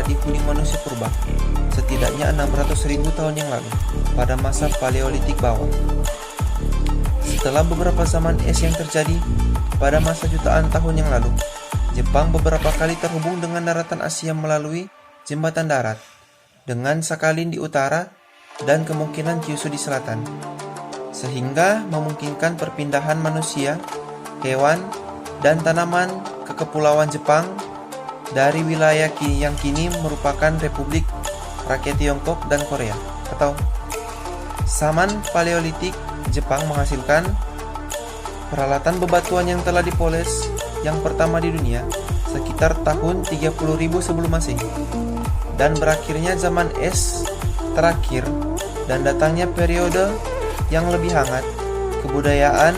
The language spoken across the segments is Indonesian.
dihuni manusia purba, setidaknya 600.000 tahun yang lalu, pada masa Paleolitik bawah. Setelah beberapa zaman es yang terjadi pada masa jutaan tahun yang lalu, Jepang beberapa kali terhubung dengan daratan Asia melalui jembatan darat, dengan Sakhalin di utara dan kemungkinan Kyushu di selatan, sehingga memungkinkan perpindahan manusia, hewan, dan tanaman ke kepulauan Jepang dari wilayah yang kini merupakan Republik Rakyat Tiongkok dan Korea. Atau zaman Paleolitik, Jepang menghasilkan peralatan bebatuan yang telah dipoles yang pertama di dunia sekitar tahun 30.000 sebelum Masehi, dan berakhirnya zaman es terakhir dan datangnya periode yang lebih hangat. Kebudayaan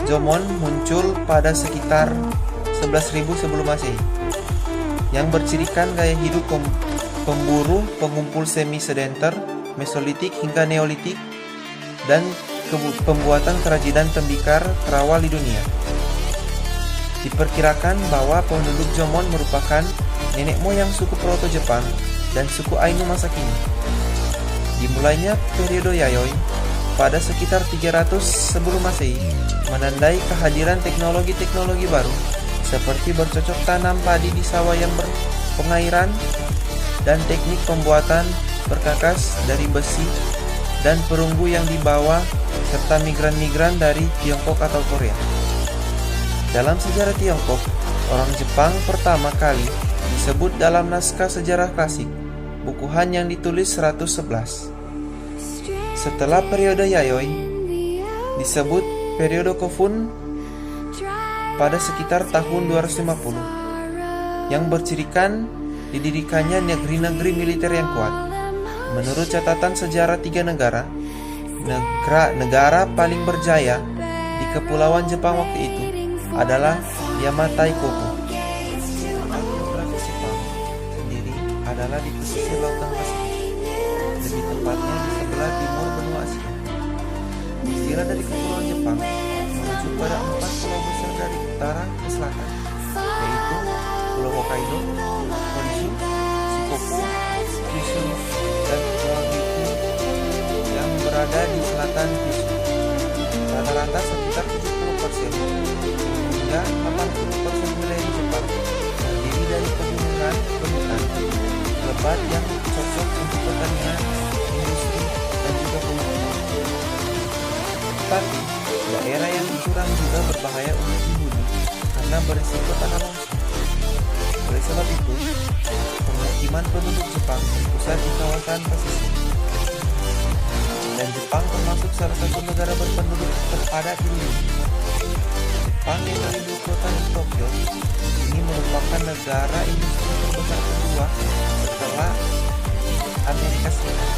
Jomon muncul pada sekitar 11.000 sebelum Masehi, yang bercirikan gaya hidup pemburu pengumpul semi-sedenter, Mesolitik hingga Neolitik, dan pembuatan kerajinan tembikar terawal di dunia. Diperkirakan bahwa penduduk Jomon merupakan nenek moyang suku Proto-Jepang dan suku Ainu masa kini. Dimulainya periode Yayoi pada sekitar 300 sebelum Masehi menandai kehadiran teknologi-teknologi baru seperti bercocok tanam padi di sawah yang berpengairan dan teknik pembuatan berkakas dari besi dan perunggu yang dibawa, serta migran-migran dari Tiongkok atau Korea. Dalam sejarah Tiongkok, orang Jepang pertama kali disebut dalam naskah sejarah klasik, buku Han yang ditulis 111. Setelah periode Yayoi, disebut periode Kofun pada sekitar tahun 250, yang bercirikan didirikannya negeri-negeri militer yang kuat. Menurut catatan sejarah 3 negara paling berjaya di kepulauan Jepang waktu itu adalah Yamatai-koku. Geografis Jepang sendiri adalah di pesisir lautan Pasifik, lebih tepatnya di sebelah timur benua Asia. Istilah dari kepulauan Jepang merujuk pada 4 pulau besar dari utara ke selatan, yaitu Pulau Hokkaido, Honshu, Shikoku, Kyushu, dan Pulau Ryukyu yang berada di selatan Kyushu. Rata-rata sekitar 70% hingga 80% wilayah di Jepang terdiri dari pegunungan berhutan lebat yang cocok untuk pertanian, industri, dan juga pemukiman. Tetapi daerah yang curam juga berbahaya untuk dihuni karena berisiko tanah longsor. Oleh sebab itu, pemukiman penduduk Jepang berpusat di kawasan pesisir. Dan Jepang termasuk salah satu negara berpenduduk terpadat di dunia. Jepang yang dari ibu kota di Tokyo ini merupakan negara industri terbesar kedua setelah Amerika Serikat.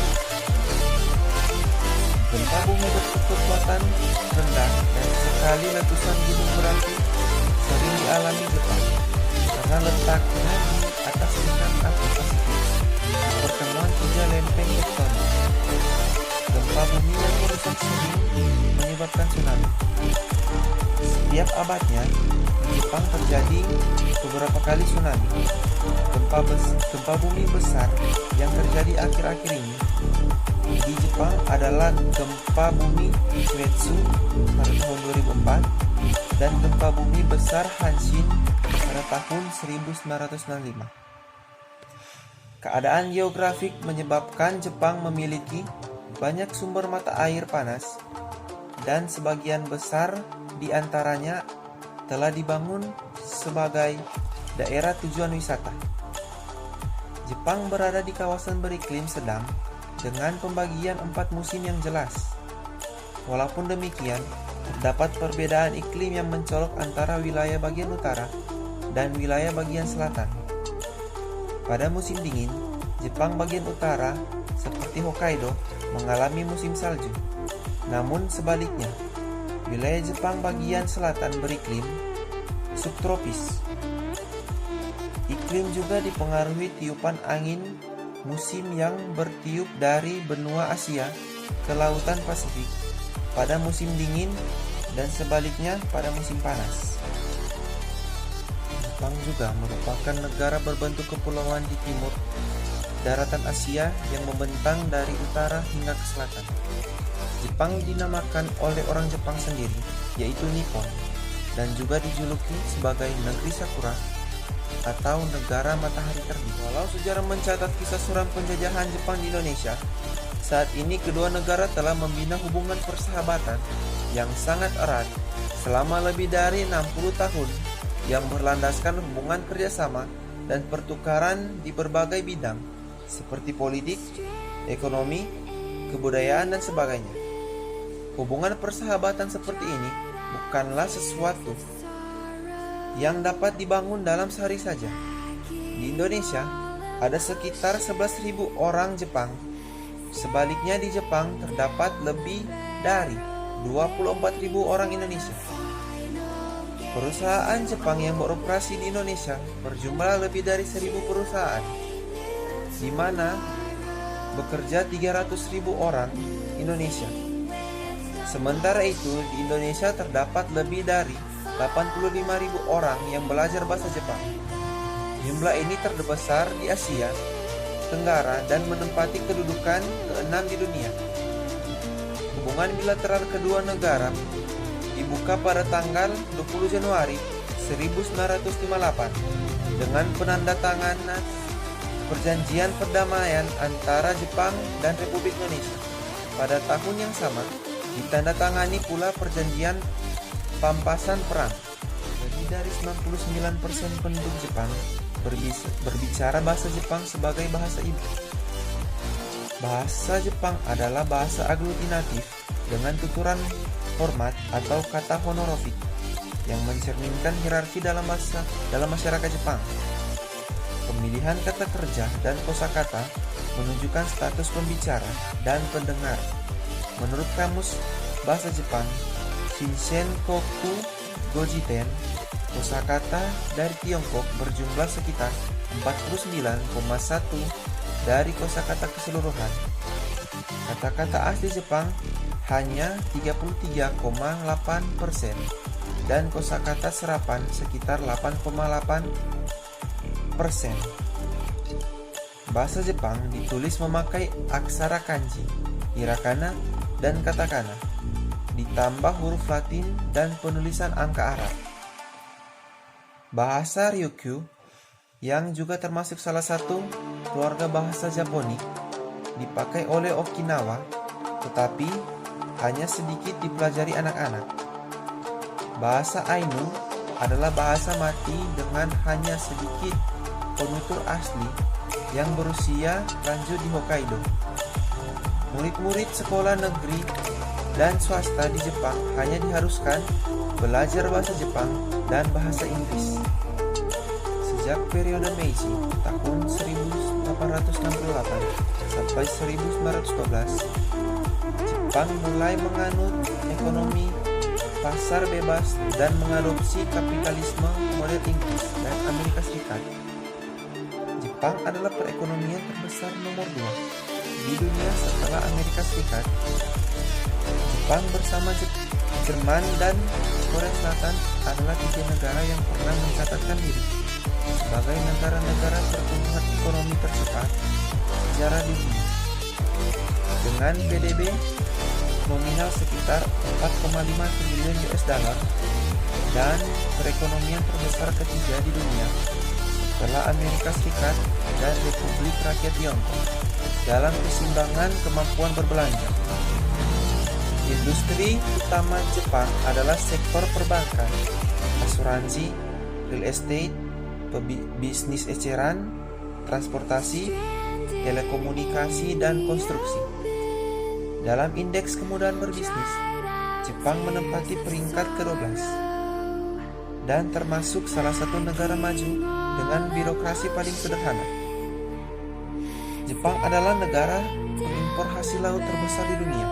Gempa bumi berkekuatan rendah dan sekali letusan gunung berapi sering dialami Jepang karena letaknya di atas lintang api Pasifik, pertemuan 3 lempeng tektonik. Gempa bumi yang merusak sering menyebabkan tsunami. Setiap abadnya, di Jepang terjadi beberapa kali tsunami. Gempa bumi besar yang terjadi akhir-akhir ini di Jepang adalah gempa bumi Shimetsu pada tahun 2004 dan gempa bumi besar Hanshin pada tahun 1965. Keadaan geografik menyebabkan Jepang memiliki banyak sumber mata air panas, dan sebagian besar di antaranya telah dibangun sebagai daerah tujuan wisata. Jepang berada di kawasan beriklim sedang dengan pembagian 4 musim yang jelas. Walaupun demikian, terdapat perbedaan iklim yang mencolok antara wilayah bagian utara dan wilayah bagian selatan. Pada musim dingin, Jepang bagian utara seperti Hokkaido mengalami musim salju. Namun sebaliknya, wilayah Jepang bagian selatan beriklim subtropis. Iklim juga dipengaruhi tiupan angin musim yang bertiup dari benua Asia ke lautan Pasifik pada musim dingin dan sebaliknya pada musim panas. Jepang juga merupakan negara berbentuk kepulauan di timur daratan Asia yang membentang dari utara hingga ke selatan. Jepang dinamakan oleh orang Jepang sendiri, yaitu Nippon, dan juga dijuluki sebagai negeri Sakura atau negara matahari terbit. Walau sejarah mencatat kisah suram penjajahan Jepang di Indonesia, saat ini kedua negara telah membina hubungan persahabatan yang sangat erat selama lebih dari 60 tahun yang berlandaskan hubungan kerjasama dan pertukaran di berbagai bidang seperti politik, ekonomi, kebudayaan, dan sebagainya. Hubungan persahabatan seperti ini bukanlah sesuatu yang dapat dibangun dalam sehari saja. Di Indonesia, ada sekitar 11.000 orang Jepang. Sebaliknya di Jepang terdapat lebih dari 24.000 orang Indonesia. Perusahaan Jepang yang beroperasi di Indonesia berjumlah lebih dari 1.000 perusahaan, di mana bekerja 300.000 orang Indonesia. Sementara itu, di Indonesia terdapat lebih dari 85.000 orang yang belajar bahasa Jepang. Jumlah ini terbesar di Asia Tenggara dan menempati kedudukan ke-6 di dunia. Hubungan bilateral kedua negara dibuka pada tanggal 20 Januari 1958 dengan penandatanganan perjanjian perdamaian antara Jepang dan Republik Indonesia. Pada tahun yang sama, ditandatangani pula perjanjian pampasan perang. Lebih dari 99% penduduk Jepang berbicara bahasa Jepang sebagai bahasa ibu. Bahasa Jepang adalah bahasa aglutinatif dengan tuturan hormat atau kata honorific yang mencerminkan hierarki dalam masyarakat Jepang. Pemilihan kata kerja dan kosakata menunjukkan status pembicara dan pendengar. Menurut Kamus Bahasa Jepang Shinsengkoku Gojiten, kosakata dari Tiongkok berjumlah sekitar 49,1 dari kosakata keseluruhan. Kata-kata asli Jepang hanya 33,8% dan kosakata serapan sekitar 8,8%. Bahasa Jepang ditulis memakai aksara kanji, hiragana, dan katakana, ditambah huruf Latin dan penulisan angka Arab. Bahasa Ryukyu, yang juga termasuk salah satu keluarga bahasa Japonik, dipakai oleh Okinawa, tetapi hanya sedikit dipelajari anak-anak. Bahasa Ainu adalah bahasa mati dengan hanya sedikit penutur asli yang berusia lanjut di Hokkaido. Murid-murid sekolah negeri dan swasta di Jepang hanya diharuskan belajar bahasa Jepang dan bahasa Inggris. Sejak periode Meiji tahun 1868 sampai 1912, Jepang mulai menganut ekonomi pasar bebas dan mengadopsi kapitalisme model Inggris dan Amerika Serikat. Jepang adalah perekonomian terbesar nomor 2 di dunia setelah Amerika Serikat. Jepang bersama Jerman dan Korea Selatan adalah 3 negara yang pernah mencatatkan diri sebagai negara-negara pertumbuhan ekonomi tercepat sejarah di dunia, dengan PDB nominal sekitar 4,5 triliun US dollar dan perekonomian terbesar ketiga di dunia setelah Amerika Serikat dan Republik Rakyat Tiongkok dalam keseimbangan kemampuan berbelanja. Industri utama Jepang adalah sektor perbankan, asuransi, real estate, bisnis eceran, transportasi, telekomunikasi, dan konstruksi. Dalam indeks kemudahan berbisnis, Jepang menempati peringkat ke-12 dan termasuk salah satu negara maju dengan birokrasi paling sederhana. Jepang adalah negara pengimpor hasil laut terbesar di dunia,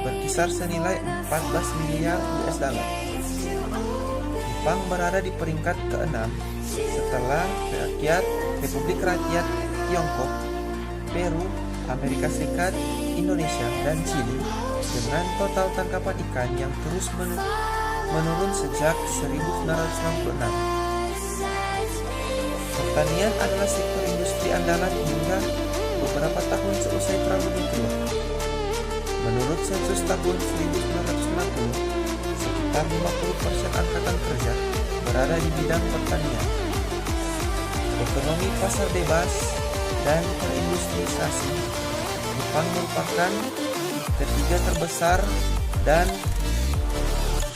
berkisar senilai 14 miliar US dollar. Jepang berada di peringkat ke-6 setelah Republik Rakyat Tiongkok, Peru, Amerika Serikat, Indonesia, dan Chili, dengan total tangkapan ikan yang terus menurun sejak 1966. Pertanian adalah sektor industri andalan hingga beberapa tahun seusai Perang Dunia Kedua. Menurut sensus tahun 1960, sekitar 50% angkatan kerja berada di bidang pertanian. Ekonomi pasar bebas dan perindustrialisasi, Jepang merupakan ketiga terbesar dan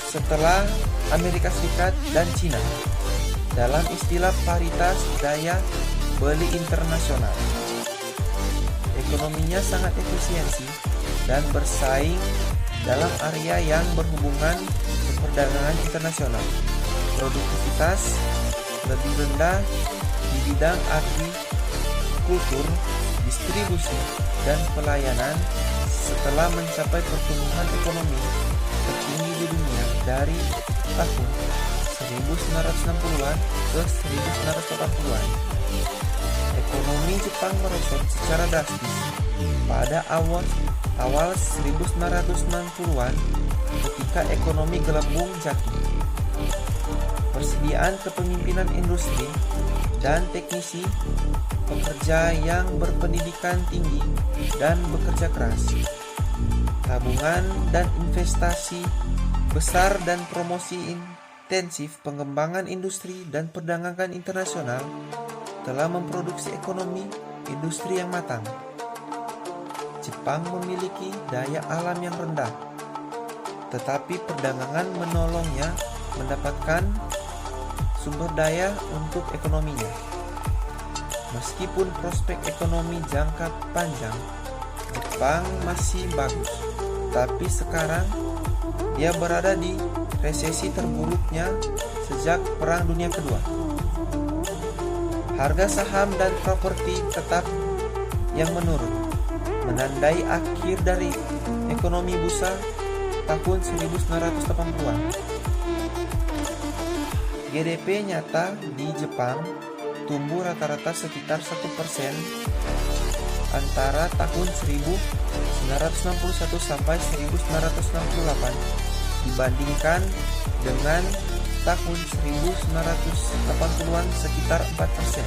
setelah Amerika Serikat dan Cina dalam istilah paritas daya beli internasional. Ekonominya sangat efisiensi dan bersaing dalam area yang berhubungan dengan perdagangan internasional. Produktivitas lebih rendah di bidang agrikultur, distribusi, dan pelayanan setelah mencapai pertumbuhan ekonomi tertinggi di dunia dari tahun 1960-an ke 1980-an. Ekonomi Jepang merosot secara drastis pada awal 1990-an ketika ekonomi gelembung jatuh. Persediaan kepemimpinan industri dan teknisi, pekerja yang berpendidikan tinggi dan bekerja keras, tabungan dan investasi besar dan promosi intensif pengembangan industri dan perdagangan internasional telah memproduksi ekonomi industri yang matang. Jepang memiliki daya alam yang rendah, tetapi perdagangan menolongnya mendapatkan sumber daya untuk ekonominya. Meskipun prospek ekonomi jangka panjang Jepang masih bagus, tapi sekarang dia berada di resesi terburuknya sejak Perang Dunia Kedua. Harga saham dan properti tetap yang menurun, menandai akhir dari ekonomi busa tahun 1980-an. GDP nyata di Jepang tumbuh rata-rata sekitar 1% antara tahun 1961 sampai 1968 dibandingkan dengan tahun 1980-an sekitar 4%.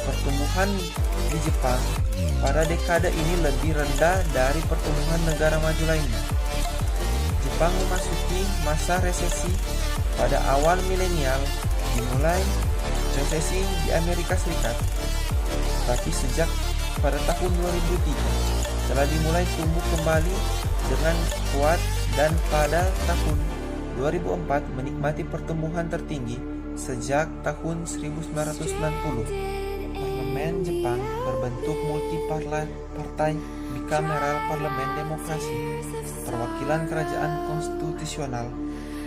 Pertumbuhan di Jepang pada dekade ini lebih rendah dari pertumbuhan negara maju lainnya. Jepang memasuki masa resesi pada awal milenial, dimulai resesi di Amerika Serikat, tapi sejak pada tahun 2003 telah dimulai tumbuh kembali dengan kuat dan pada tahun 2004 menikmati pertumbuhan tertinggi sejak tahun 1990. Parlemen Jepang berbentuk multi-partai bicameral parlemen demokrasi, perwakilan kerajaan konstitusional,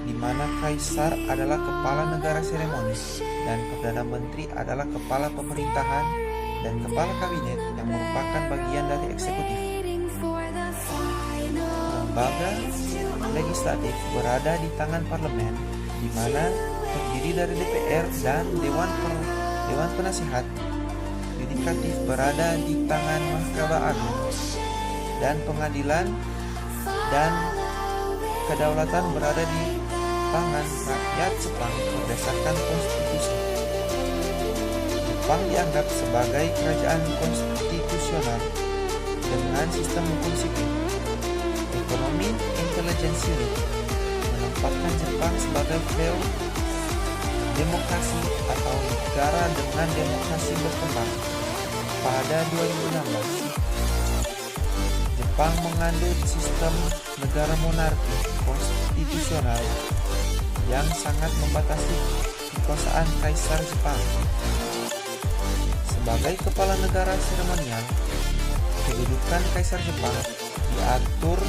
di mana kaisar adalah kepala negara seremoni dan perdana menteri adalah kepala pemerintahan dan kepala kabinet yang merupakan bagian dari eksekutif. Lembaga legislatif berada di tangan parlemen, di mana terdiri dari DPR dan Dewan Penasihat. Yudikatif berada di tangan Mahkamah Agung, dan pengadilan dan kedaulatan berada di tangan rakyat Jepang berdasarkan konstitusi. Jepang dianggap sebagai kerajaan konstitusional dengan sistem hukum sipil. Ekonomi Intelligence Unit menempatkan Jepang sebagai failed demokrasi atau negara dengan demokrasi berkembang pada 2016. Jepang mengandung sistem negara monarki konstitusional yang sangat membatasi kekuasaan Kaisar Jepang. Sebagai kepala negara seremonial, kedudukan Kaisar Jepang diatur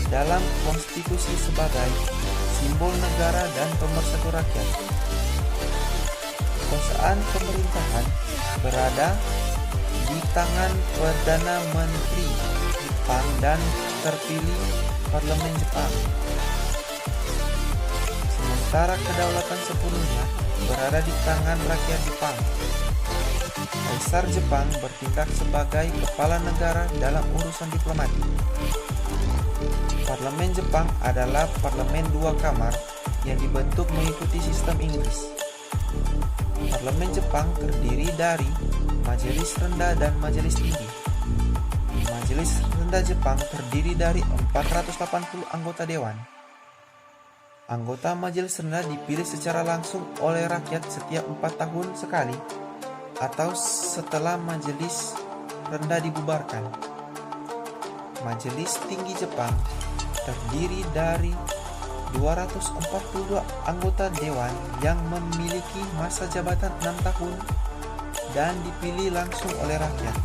dalam konstitusi sebagai simbol negara dan pemersatu rakyat. Kekuasaan pemerintahan berada di tangan Perdana Menteri Jepang dan terpilih Parlemen Jepang. Sementara kedaulatan sepenuhnya berada di tangan rakyat Jepang. Kaisar Jepang bertindak sebagai kepala negara dalam urusan diplomatik. Parlemen Jepang adalah parlemen dua kamar yang dibentuk mengikuti sistem Inggris. Parlemen Jepang terdiri dari Majelis Rendah dan Majelis Tinggi. Majelis Rendah Jepang terdiri dari 480 anggota dewan. Anggota Majelis Rendah dipilih secara langsung oleh rakyat setiap 4 tahun sekali atau setelah Majelis Rendah dibubarkan. Majelis Tinggi Jepang terdiri dari 242 anggota dewan yang memiliki masa jabatan 6 tahun dan dipilih langsung oleh rakyat.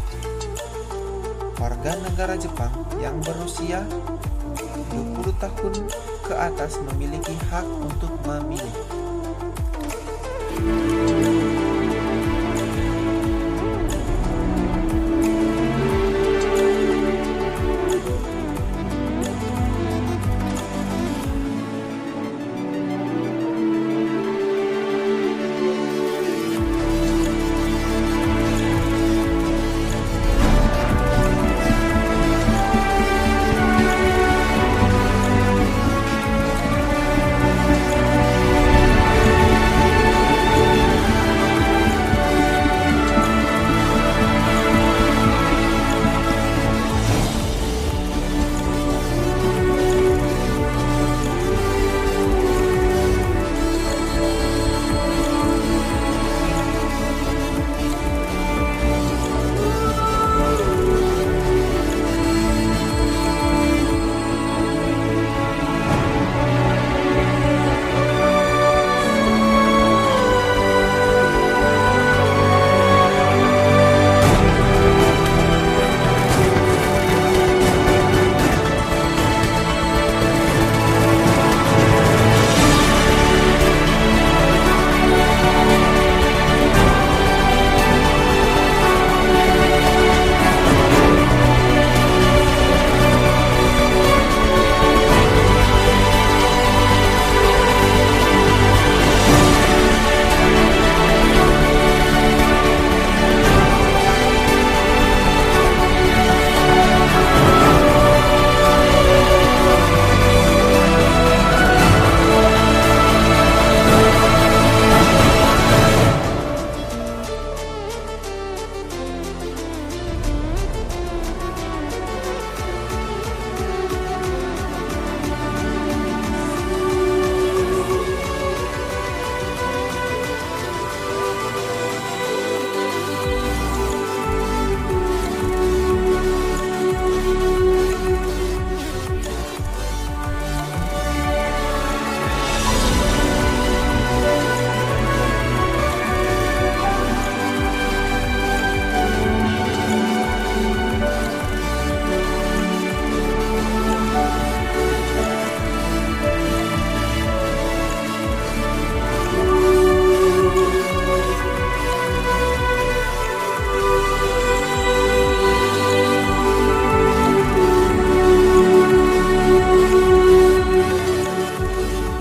Warga negara Jepang yang berusia 20 tahun ke atas memiliki hak untuk memilih.